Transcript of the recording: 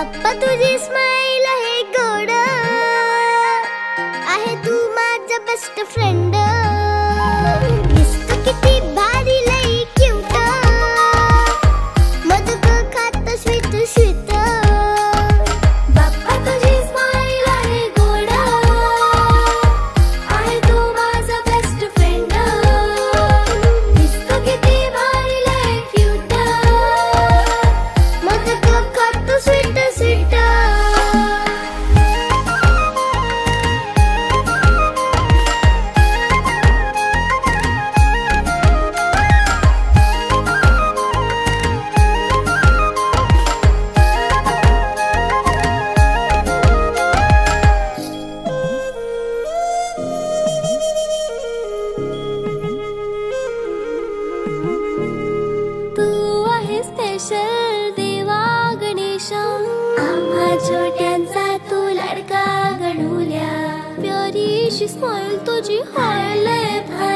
बाप्पा तुझी स्माइल आहे गोड, आहे तू माझा बेस्ट फ्रेंड. दिसतो किती भारी लई क्यूट, मोदक खात स्वीट स्वीट. बाप्पा तुझी स्माइल आहे गोड, आहे तू माझा बेस्ट फ्रेंड. दिसतो किती भारी लई क्यूट, मोदक खात स्वीट स्वीट. तू आहे स्पेशल देवा गणेशा, आम्हा छोट्यांचा तू लाडका गणूल्या. प्यारीशी स्माइल तुझी हाय लय भारी.